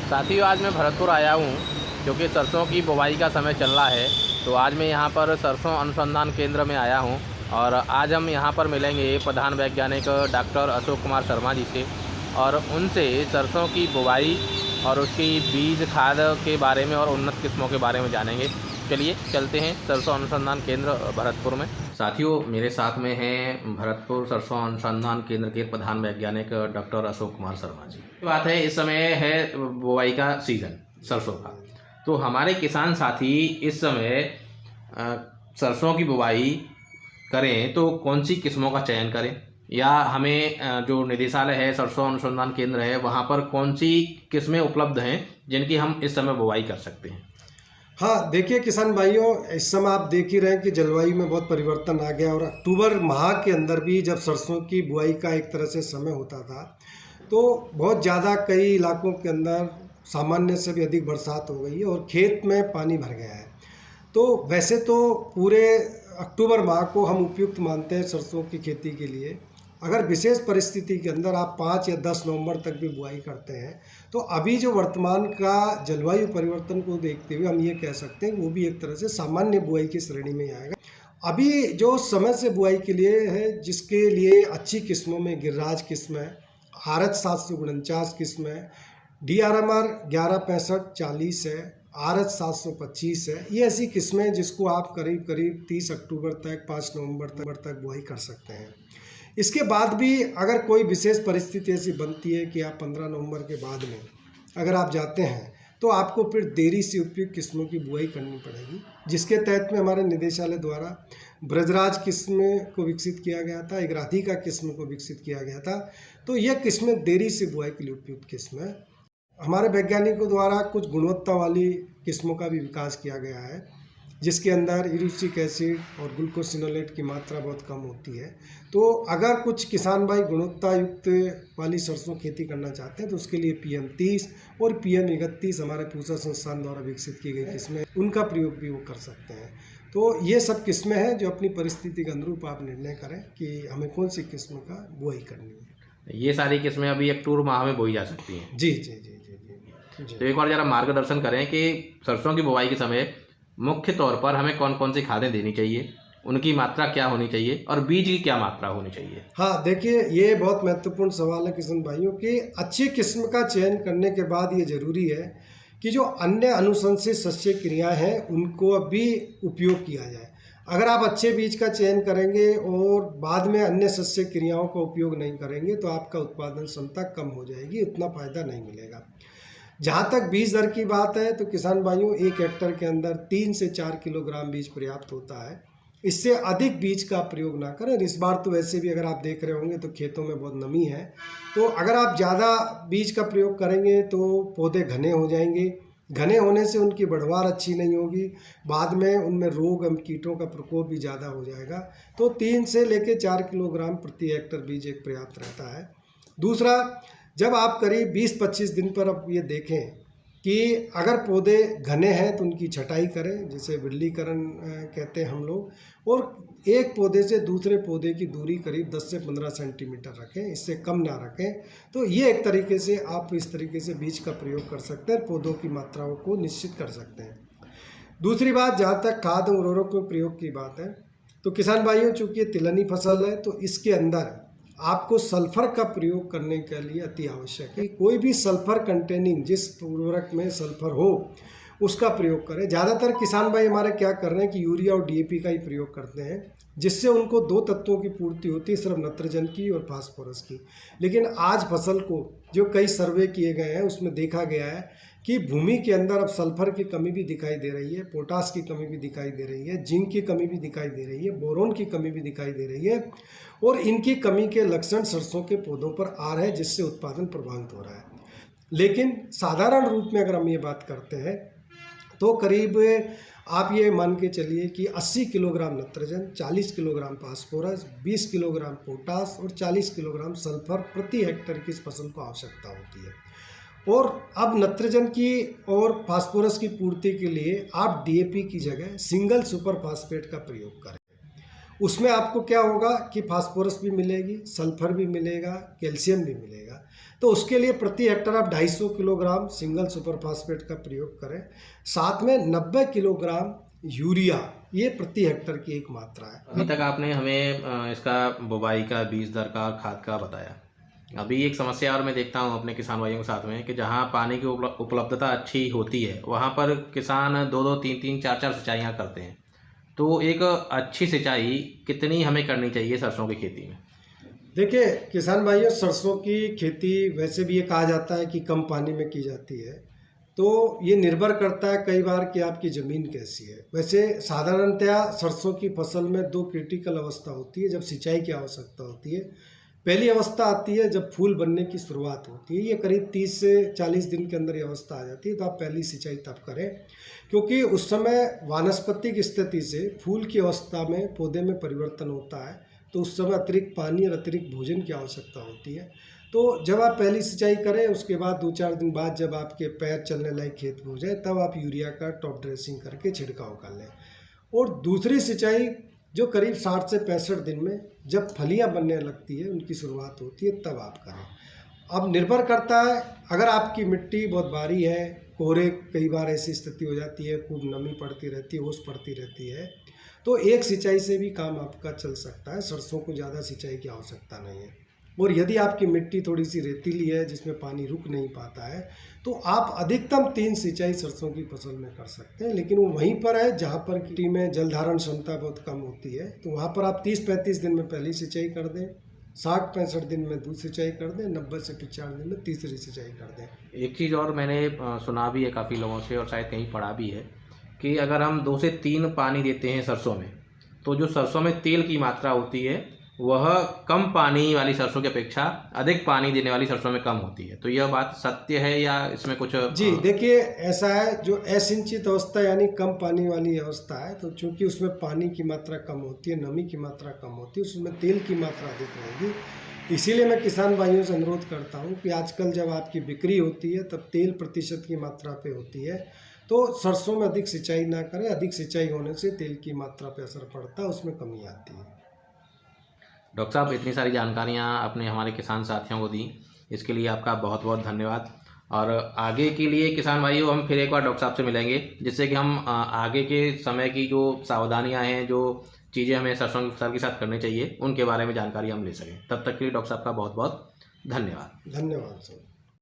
साथियों, आज मैं भरतपुर आया हूँ क्योंकि सरसों की बुवाई का समय चल रहा है। तो आज मैं यहाँ पर सरसों अनुसंधान केंद्र में आया हूँ और आज हम यहाँ पर मिलेंगे प्रधान वैज्ञानिक डॉक्टर अशोक कुमार शर्मा जी से और उनसे सरसों की बुवाई और उसकी बीज खाद के बारे में और उन्नत किस्मों के बारे में जानेंगे। चलिए चलते हैं सरसों अनुसंधान केंद्र भरतपुर में। साथियों, मेरे साथ में हैं भरतपुर सरसों अनुसंधान केंद्र के प्रधान वैज्ञानिक डॉक्टर अशोक कुमार शर्मा जी। बात है, इस समय है बुवाई का सीज़न सरसों का, तो हमारे किसान साथी इस समय सरसों की बुवाई करें तो कौन सी किस्मों का चयन करें, या हमें जो निदेशालय है सरसों अनुसंधान केंद्र है वहाँ पर कौन सी किस्में उपलब्ध हैं जिनकी हम इस समय बुवाई कर सकते हैं। हाँ, देखिए किसान भाइयों, इस समय आप देख ही रहे हैं कि जलवायु में बहुत परिवर्तन आ गया और अक्टूबर माह के अंदर भी जब सरसों की बुआई का एक तरह से समय होता था तो बहुत ज़्यादा कई इलाकों के अंदर सामान्य से भी अधिक बरसात हो गई है और खेत में पानी भर गया है। तो वैसे तो पूरे अक्टूबर माह को हम उपयुक्त मानते हैं सरसों की खेती के लिए। अगर विशेष परिस्थिति के अंदर आप 5 या 10 नवंबर तक भी बुआई करते हैं तो अभी जो वर्तमान का जलवायु परिवर्तन को देखते हुए हम ये कह सकते हैं वो भी एक तरह से सामान्य बुआई की श्रेणी में आएगा। अभी जो समय से बुआई के लिए है, जिसके लिए अच्छी किस्मों में गिरिराज किस्म है, RH 749 किस्म है, DRMR 1165-40 है, RH 725 है। ये ऐसी किस्में जिसको आप करीब करीब 30 अक्टूबर तक 5 नवंबर तक बुआई कर सकते हैं। इसके बाद भी अगर कोई विशेष परिस्थिति ऐसी बनती है कि आप 15 नवंबर के बाद में अगर आप जाते हैं तो आपको फिर देरी से उपयुक्त किस्मों की बुआई करनी पड़ेगी, जिसके तहत में हमारे निदेशालय द्वारा ब्रजराज किस्म को विकसित किया गया था, एक राधिका किस्म को विकसित किया गया था। तो यह किस्में देरी से बुआई के लिए उपयुक्त किस्म है। हमारे वैज्ञानिकों द्वारा कुछ गुणवत्ता वाली किस्मों का भी विकास किया गया है, जिसके अंदर यूरिक एसिड और ग्लूकोसिनोलेट की मात्रा बहुत कम होती है। तो अगर कुछ किसान भाई गुणवत्ता युक्त वाली सरसों खेती करना चाहते हैं तो उसके लिए PM 30 और PM 31 हमारे पूसा संस्थान द्वारा विकसित की गई किस्में, उनका प्रयोग भी वो कर सकते हैं। तो ये सब किस्में हैं जो अपनी परिस्थिति के अनुरूप आप निर्णय करें कि हमें कौन सी किस्म का बुआई करनी है। ये सारी किस्में अभी अक्टूबर माह में बोई जा सकती हैं। जी जी जी जी जी जी। तो एक बार ज़रा मार्गदर्शन करें कि सरसों की बुवाई के समय मुख्य तौर पर हमें कौन कौन सी खादें देनी चाहिए, उनकी मात्रा क्या होनी चाहिए और बीज की क्या मात्रा होनी चाहिए। हाँ, देखिए ये बहुत महत्वपूर्ण सवाल है किसान भाइयों कि अच्छी किस्म का चयन करने के बाद ये जरूरी है कि जो अन्य अनुशंसित शस्य क्रियाएं हैं उनको भी उपयोग किया जाए। अगर आप अच्छे बीज का चयन करेंगे और बाद में अन्य शस्य क्रियाओं का उपयोग नहीं करेंगे तो आपका उत्पादन क्षमता कम हो जाएगी, उतना फायदा नहीं मिलेगा। जहाँ तक बीज दर की बात है तो किसान भाइयों 1 हेक्टर के अंदर 3 से 4 किलोग्राम बीज पर्याप्त होता है। इससे अधिक बीज का प्रयोग ना करें। इस बार तो वैसे भी अगर आप देख रहे होंगे तो खेतों में बहुत नमी है, तो अगर आप ज़्यादा बीज का प्रयोग करेंगे तो पौधे घने हो जाएंगे। घने होने से उनकी बढ़वार अच्छी नहीं होगी, बाद में उनमें रोग एवं कीटों का प्रकोप भी ज़्यादा हो जाएगा। तो 3 से लेकर 4 किलोग्राम प्रति हेक्टर बीज एक पर्याप्त रहता है। दूसरा, जब आप करीब 20-25 दिन पर अब ये देखें कि अगर पौधे घने हैं तो उनकी छटाई करें, जिसे विरलीकरण कहते हैं हम लोग, और एक पौधे से दूसरे पौधे की दूरी करीब 10 से 15 सेंटीमीटर रखें, इससे कम ना रखें। तो ये एक तरीके से आप इस तरीके से बीज का प्रयोग कर सकते हैं, पौधों की मात्राओं को निश्चित कर सकते हैं। दूसरी बात, जहाँ तक खाद और उर्वरकों के प्रयोग की बात है तो किसान भाइयों, चूँकि ये तिलहनी फसल है तो इसके अंदर आपको सल्फर का प्रयोग करने के लिए अति आवश्यक है। कोई भी सल्फर कंटेनिंग जिस उर्वरक में सल्फर हो उसका प्रयोग करें। ज़्यादातर किसान भाई हमारे क्या कर रहे हैं कि यूरिया और DAP का ही प्रयोग करते हैं, जिससे उनको 2 तत्वों की पूर्ति होती है, सिर्फ नाइट्रोजन की और फास्फोरस की। लेकिन आज फसल को जो कई सर्वे किए गए हैं उसमें देखा गया है कि भूमि के अंदर अब सल्फर की कमी भी दिखाई दे रही है, पोटास की कमी भी दिखाई दे रही है, जिंक की कमी भी दिखाई दे रही है, बोरोन की कमी भी दिखाई दे रही है, और इनकी कमी के लक्षण सरसों के पौधों पर आ रहे हैं, जिससे उत्पादन प्रभावित हो रहा है। लेकिन साधारण रूप में अगर हम ये बात करते हैं तो करीब आप ये मान के चलिए कि 80 kilogram nitrogen, 40 kilogram phosphorus, 20 kilogram potash और 40 किलोग्राम सल्फर प्रति हेक्टर की इस फसल को आवश्यकता होती है। और अब नाइट्रोजन की और फास्फोरस की पूर्ति के लिए आप DAP की जगह सिंगल सुपर फास्फेट का प्रयोग करें। उसमें आपको क्या होगा कि फास्फोरस भी मिलेगी, सल्फर भी मिलेगा, कैल्शियम भी मिलेगा। तो उसके लिए प्रति हेक्टर आप 250 किलोग्राम सिंगल सुपर फास्फेट का प्रयोग करें। साथ में 90 किलोग्राम यूरिया, ये प्रति हेक्टर की एक मात्रा है। अभी तक आपने हमें इसका बुवाई का, बीज दर का और खाद का बताया। अभी एक समस्या और मैं देखता हूँ अपने किसान भाइयों के साथ में कि जहाँ पानी की उपलब्धता अच्छी होती है वहाँ पर किसान 2-2, 3-3, 4-4 सिंचाइयाँ करते हैं। तो एक अच्छी सिंचाई कितनी हमें करनी चाहिए सरसों की खेती में? देखिए किसान भाइयों, सरसों की खेती वैसे भी ये कहा जाता है कि कम पानी में की जाती है, तो ये निर्भर करता है कई बार कि आपकी ज़मीन कैसी है। वैसे साधारणतया सरसों की फसल में 2 क्रिटिकल अवस्था होती है जब सिंचाई की आवश्यकता होती है। पहली अवस्था आती है जब फूल बनने की शुरुआत होती है, ये करीब 30 से 40 दिन के अंदर ये अवस्था आ जाती है, तो आप पहली सिंचाई तब करें, क्योंकि उस समय वानस्पतिक स्थिति से फूल की अवस्था में पौधे में परिवर्तन होता है, तो उस समय अतिरिक्त पानी और अतिरिक्त भोजन की आवश्यकता होती है। तो जब आप पहली सिंचाई करें, उसके बाद 2-4 दिन बाद जब आपके पैर चलने लायक खेत में हो जाए, तब आप यूरिया का टॉप ड्रेसिंग करके छिड़काव कर लें। और दूसरी सिंचाई जो करीब 60 से 65 दिन में जब फलियां बनने लगती है, उनकी शुरुआत होती है, तब आप करें। अब निर्भर करता है, अगर आपकी मिट्टी बहुत भारी है, कोहरे कई बार ऐसी स्थिति हो जाती है, खूब नमी पड़ती रहती है, ओस पड़ती रहती है, तो एक सिंचाई से भी काम आपका चल सकता है। सरसों को ज़्यादा सिंचाई की आवश्यकता नहीं है। और यदि आपकी मिट्टी थोड़ी सी रेतीली है जिसमें पानी रुक नहीं पाता है, तो आप अधिकतम 3 सिंचाई सरसों की फसल में कर सकते हैं। लेकिन वो वहीं पर है जहाँ पर मिट्टी में जल धारण क्षमता बहुत कम होती है, तो वहाँ पर आप 30-35 दिन में पहली सिंचाई कर दें, 60-65 दिन में दूसरी सिंचाई कर दें, 90 से 95 दिन में तीसरी सिंचाई कर दें। एक चीज़ और मैंने सुना भी है काफ़ी लोगों से और शायद कहीं पढ़ा भी है कि अगर हम 2 से 3 पानी देते हैं सरसों में, तो जो सरसों में तेल की मात्रा होती है वह कम पानी वाली सरसों की अपेक्षा अधिक पानी देने वाली सरसों में कम होती है। तो यह बात सत्य है या इसमें कुछ? जी देखिए, ऐसा है, जो असिंचित अवस्था यानी कम पानी वाली अवस्था है, तो चूंकि उसमें पानी की मात्रा कम होती है, नमी की मात्रा कम होती है, उसमें तेल की मात्रा अधिक रहेगी। इसीलिए मैं किसान भाइयों से अनुरोध करता हूं कि आजकल जब आपकी बिक्री होती है तब तेल प्रतिशत की मात्रा पे होती है, तो सरसों में अधिक सिंचाई ना करें। अधिक सिंचाई होने से तेल की मात्रा पे असर पड़ता है, उसमें कमी आती है। डॉक्टर साहब, इतनी सारी जानकारियाँ आपने हमारे किसान साथियों को दी, इसके लिए आपका बहुत बहुत धन्यवाद। और आगे के लिए किसान भाइयों, हम फिर एक बार डॉक्टर साहब से मिलेंगे, जिससे कि हम आगे के समय की जो सावधानियां हैं, जो चीज़ें हमें सरसों की फसल के साथ करनी चाहिए, उनके बारे में जानकारी हम ले सकें। तब तक के लिए डॉक्टर साहब का बहुत बहुत धन्यवाद। धन्यवाद सर।